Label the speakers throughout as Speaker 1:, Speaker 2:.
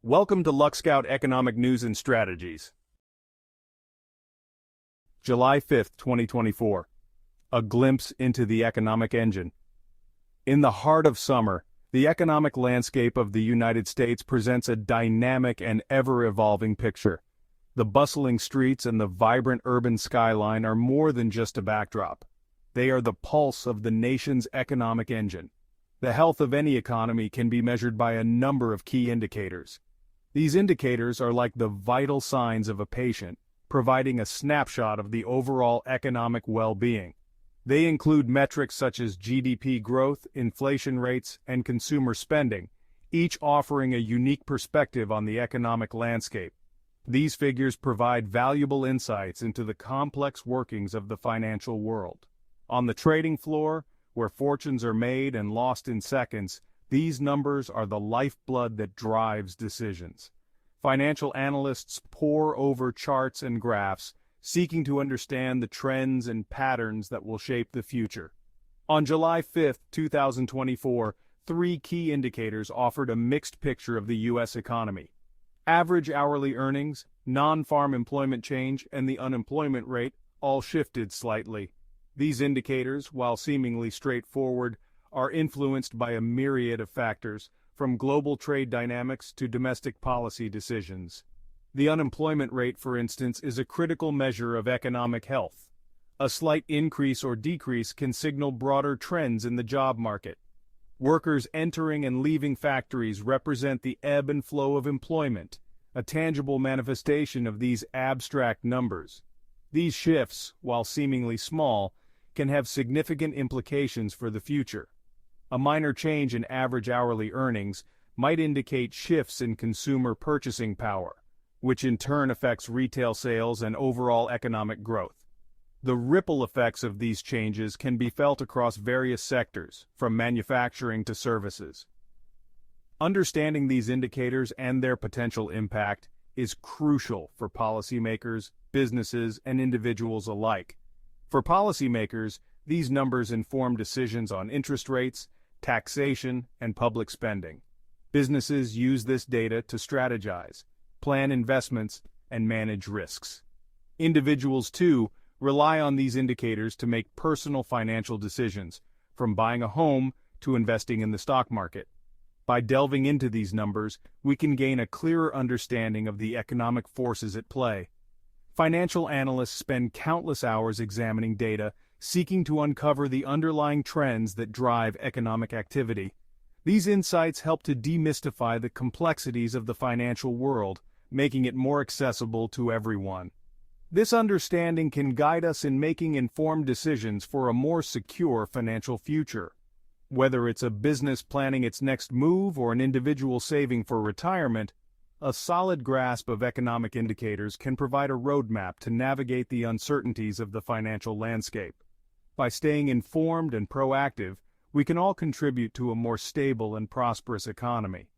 Speaker 1: Welcome to LuckScout Economic News and Strategies. July 5, 2024. A glimpse into the economic engine. In the heart of summer, the economic landscape of the United States presents a dynamic and ever-evolving picture. The bustling streets and the vibrant urban skyline are more than just a backdrop. They are the pulse of the nation's economic engine. The health of any economy can be measured by a number of key indicators. These indicators are like the vital signs of a patient, providing a snapshot of the overall economic well-being. They include metrics such as GDP growth, inflation rates, and consumer spending, each offering a unique perspective on the economic landscape. These figures provide valuable insights into the complex workings of the financial world. On the trading floor, where fortunes are made and lost in seconds, these numbers are the lifeblood that drives decisions. Financial analysts pore over charts and graphs, seeking to understand the trends and patterns that will shape the future. On July 5, 2024, three key indicators offered a mixed picture of the U.S. economy. Average hourly earnings, non-farm employment change, and the unemployment rate all shifted slightly. These indicators, while seemingly straightforward, are influenced by a myriad of factors, from global trade dynamics to domestic policy decisions. The unemployment rate, for instance, is a critical measure of economic health. A slight increase or decrease can signal broader trends in the job market. Workers entering and leaving factories represent the ebb and flow of employment, a tangible manifestation of these abstract numbers. These shifts, while seemingly small, can have significant implications for the future. A minor change in average hourly earnings might indicate shifts in consumer purchasing power, which in turn affects retail sales and overall economic growth. The ripple effects of these changes can be felt across various sectors, from manufacturing to services. Understanding these indicators and their potential impact is crucial for policymakers, businesses, and individuals alike. For policymakers, these numbers inform decisions on interest rates, taxation, and public spending. Businesses use this data to strategize, plan investments, and manage risks. Individuals, too, rely on these indicators to make personal financial decisions, from buying a home to investing in the stock market. By delving into these numbers, we can gain a clearer understanding of the economic forces at play. Financial analysts spend countless hours examining data, seeking to uncover the underlying trends that drive economic activity. These insights help to demystify the complexities of the financial world, making it more accessible to everyone. This understanding can guide us in making informed decisions for a more secure financial future. Whether it's a business planning its next move or an individual saving for retirement, a solid grasp of economic indicators can provide a roadmap to navigate the uncertainties of the financial landscape. By staying informed and proactive, we can all contribute to a more stable and prosperous economy.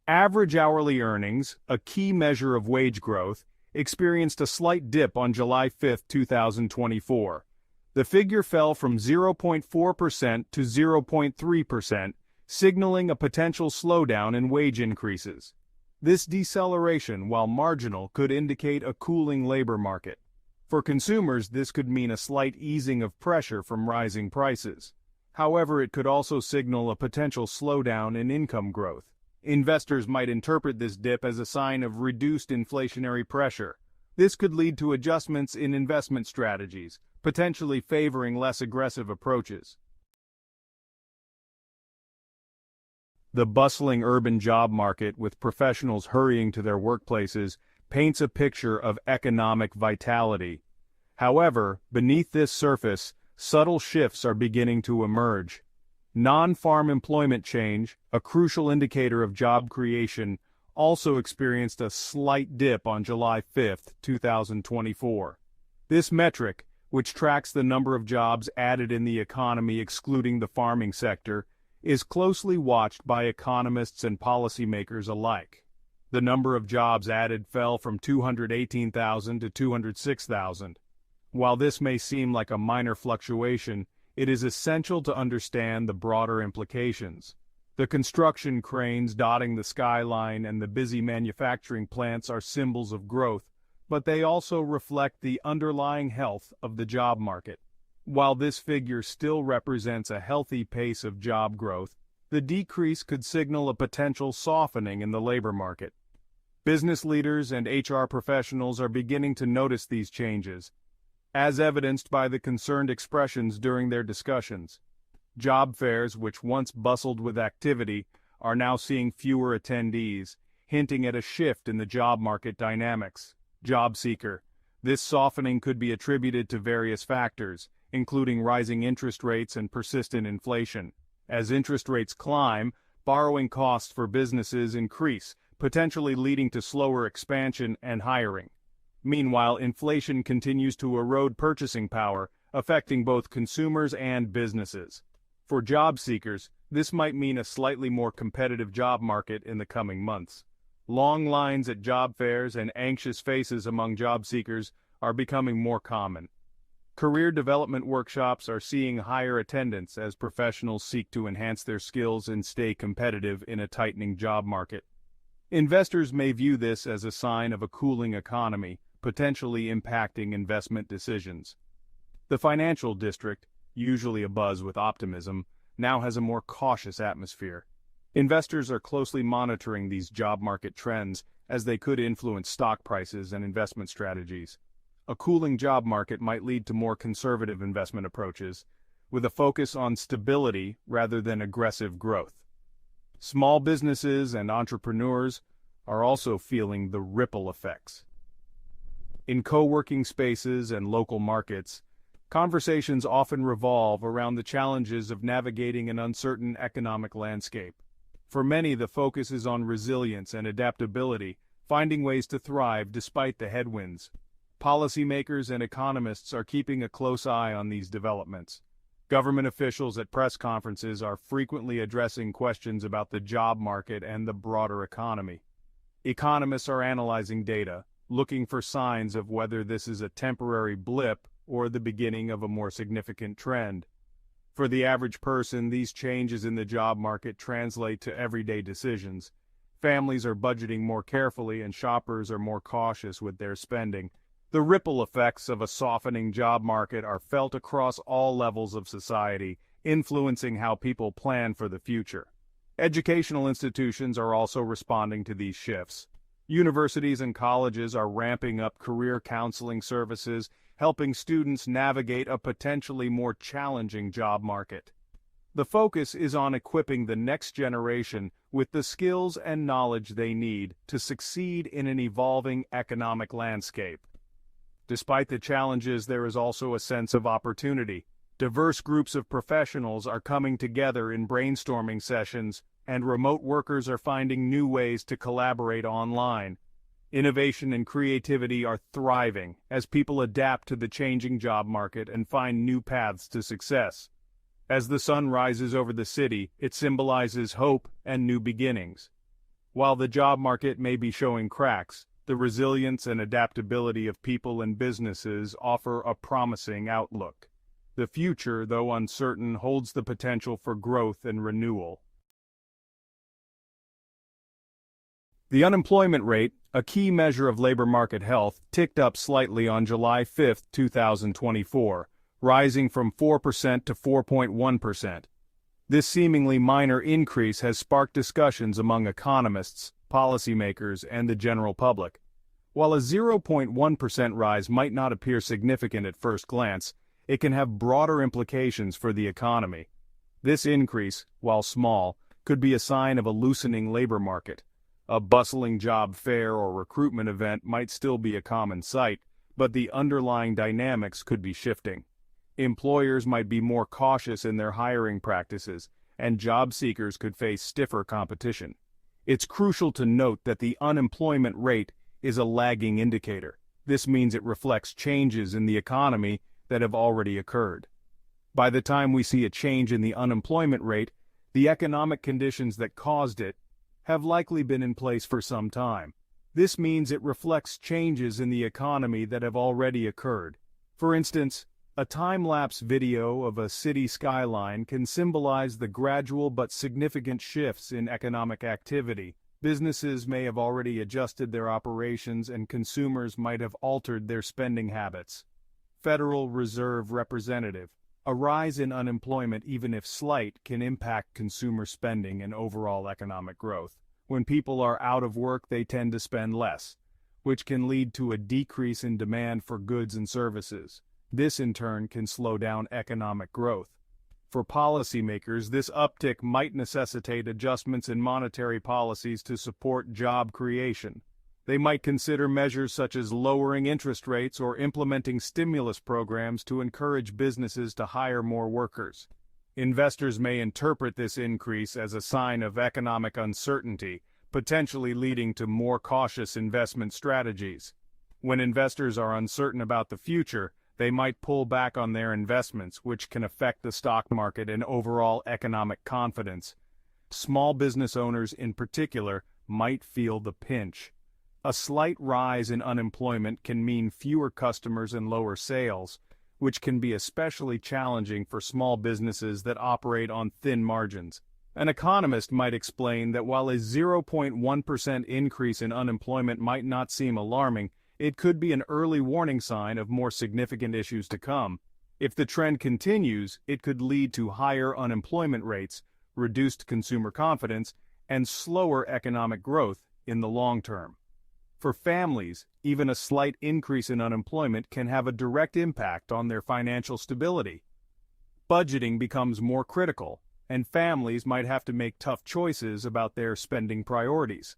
Speaker 1: Average hourly earnings, a key measure of wage growth, experienced a slight dip on July 5, 2024. The figure fell from 0.4% to 0.3%, signaling a potential slowdown in wage increases. This deceleration, while marginal, could indicate a cooling labor market. For consumers, this could mean a slight easing of pressure from rising prices. However, it could also signal a potential slowdown in income growth. Investors might interpret this dip as a sign of reduced inflationary pressure. This could lead to adjustments in investment strategies, potentially favoring less aggressive approaches. The bustling urban job market, with professionals hurrying to their workplaces, paints a picture of economic vitality. However, beneath this surface, subtle shifts are beginning to emerge. Non-farm employment change, a crucial indicator of job creation, also experienced a slight dip on July 5, 2024. This metric, which tracks the number of jobs added in the economy excluding the farming sector, is closely watched by economists and policymakers alike. The number of jobs added fell from 218,000 to 206,000. While this may seem like a minor fluctuation, it is essential to understand the broader implications. The construction cranes dotting the skyline and the busy manufacturing plants are symbols of growth, but they also reflect the underlying health of the job market. While this figure still represents a healthy pace of job growth, the decrease could signal a potential softening in the labor market. Business leaders and HR professionals are beginning to notice these changes, as evidenced by the concerned expressions during their discussions. Job fairs, which once bustled with activity, are now seeing fewer attendees, hinting at a shift in the job market dynamics. Job seeker. This softening could be attributed to various factors, including rising interest rates and persistent inflation. As interest rates climb, borrowing costs for businesses increase, potentially leading to slower expansion and hiring. Meanwhile, inflation continues to erode purchasing power, affecting both consumers and businesses. For job seekers, this might mean a slightly more competitive job market in the coming months. Long lines at job fairs and anxious faces among job seekers are becoming more common. Career development workshops are seeing higher attendance as professionals seek to enhance their skills and stay competitive in a tightening job market. Investors may view this as a sign of a cooling economy, potentially impacting investment decisions. The financial district, usually abuzz with optimism, now has a more cautious atmosphere. Investors are closely monitoring these job market trends as they could influence stock prices and investment strategies. A cooling job market might lead to more conservative investment approaches, with a focus on stability rather than aggressive growth. Small businesses and entrepreneurs are also feeling the ripple effects. In co-working spaces and local markets, conversations often revolve around the challenges of navigating an uncertain economic landscape. For many, the focus is on resilience and adaptability, finding ways to thrive despite the headwinds. Policymakers and economists are keeping a close eye on these developments. Government officials at press conferences are frequently addressing questions about the job market and the broader economy. Economists are analyzing data, looking for signs of whether this is a temporary blip or the beginning of a more significant trend. For the average person, these changes in the job market translate to everyday decisions. Families are budgeting more carefully and shoppers are more cautious with their spending. The ripple effects of a softening job market are felt across all levels of society, influencing how people plan for the future. Educational institutions are also responding to these shifts. Universities and colleges are ramping up career counseling services, helping students navigate a potentially more challenging job market. The focus is on equipping the next generation with the skills and knowledge they need to succeed in an evolving economic landscape. Despite the challenges, there is also a sense of opportunity. Diverse groups of professionals are coming together in brainstorming sessions, and remote workers are finding new ways to collaborate online. Innovation and creativity are thriving as people adapt to the changing job market and find new paths to success. As the sun rises over the city, it symbolizes hope and new beginnings. While the job market may be showing cracks, the resilience and adaptability of people and businesses offer a promising outlook. The future, though uncertain, holds the potential for growth and renewal. The unemployment rate, a key measure of labor market health, ticked up slightly on July 5, 2024, rising from 4% to 4.1%. This seemingly minor increase has sparked discussions among economists, policymakers, and the general public. While a 0.1% rise might not appear significant at first glance, it can have broader implications for the economy. This increase, while small, could be a sign of a loosening labor market. A bustling job fair or recruitment event might still be a common sight, but the underlying dynamics could be shifting. Employers might be more cautious in their hiring practices, and job seekers could face stiffer competition. It's crucial to note that the unemployment rate is a lagging indicator. This means it reflects changes in the economy that have already occurred. By the time we see a change in the unemployment rate, the economic conditions that caused it have likely been in place for some time. This means it reflects changes in the economy that have already occurred. For instance, A time-lapse video of a city skyline can symbolize the gradual but significant shifts in economic activity. Businesses may have already adjusted their operations and consumers might have altered their spending habits. Federal Reserve Representative: a rise in unemployment, even if slight, can impact consumer spending and overall economic growth. When people are out of work, they tend to spend less, which can lead to a decrease in demand for goods and services. This in turn can slow down economic growth. For policymakers, this uptick might necessitate adjustments in monetary policies to support job creation. They might consider measures such as lowering interest rates or implementing stimulus programs to encourage businesses to hire more workers. Investors may interpret this increase as a sign of economic uncertainty, potentially leading to more cautious investment strategies. When investors are uncertain about the future, they might pull back on their investments, which can affect the stock market and overall economic confidence. Small business owners in particular might feel the pinch. A slight rise in unemployment can mean fewer customers and lower sales, which can be especially challenging for small businesses that operate on thin margins. An economist might explain that while a 0.1% increase in unemployment might not seem alarming, it could be an early warning sign of more significant issues to come. If the trend continues, it could lead to higher unemployment rates, reduced consumer confidence, and slower economic growth in the long term. For families, even a slight increase in unemployment can have a direct impact on their financial stability. Budgeting becomes more critical, and families might have to make tough choices about their spending priorities.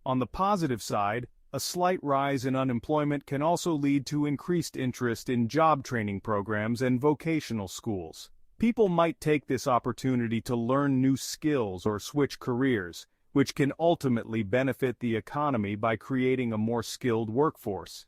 Speaker 1: On the positive side, a slight rise in unemployment can also lead to increased interest in job training programs and vocational schools. People might take this opportunity to learn new skills or switch careers, which can ultimately benefit the economy by creating a more skilled workforce.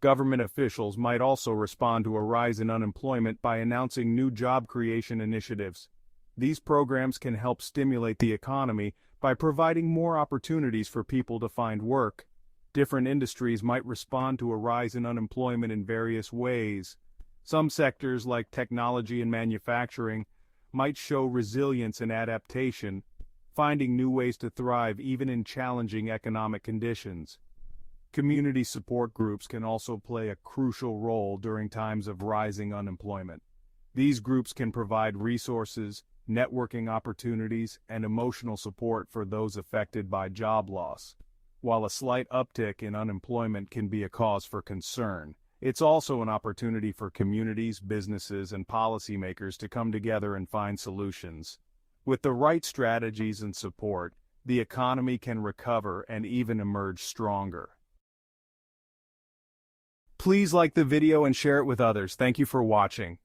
Speaker 1: Government officials might also respond to a rise in unemployment by announcing new job creation initiatives. These programs can help stimulate the economy by providing more opportunities for people to find work. Different industries might respond to a rise in unemployment in various ways. Some sectors, like technology and manufacturing, might show resilience and adaptation, finding new ways to thrive even in challenging economic conditions. Community support groups can also play a crucial role during times of rising unemployment. These groups can provide resources, networking opportunities, and emotional support for those affected by job loss. While a slight uptick in unemployment can be a cause for concern, it's also an opportunity for communities, businesses, and policymakers to come together and find solutions. With the right strategies and support, the economy can recover and even emerge stronger. Please like the video and share it with others. Thank you for watching.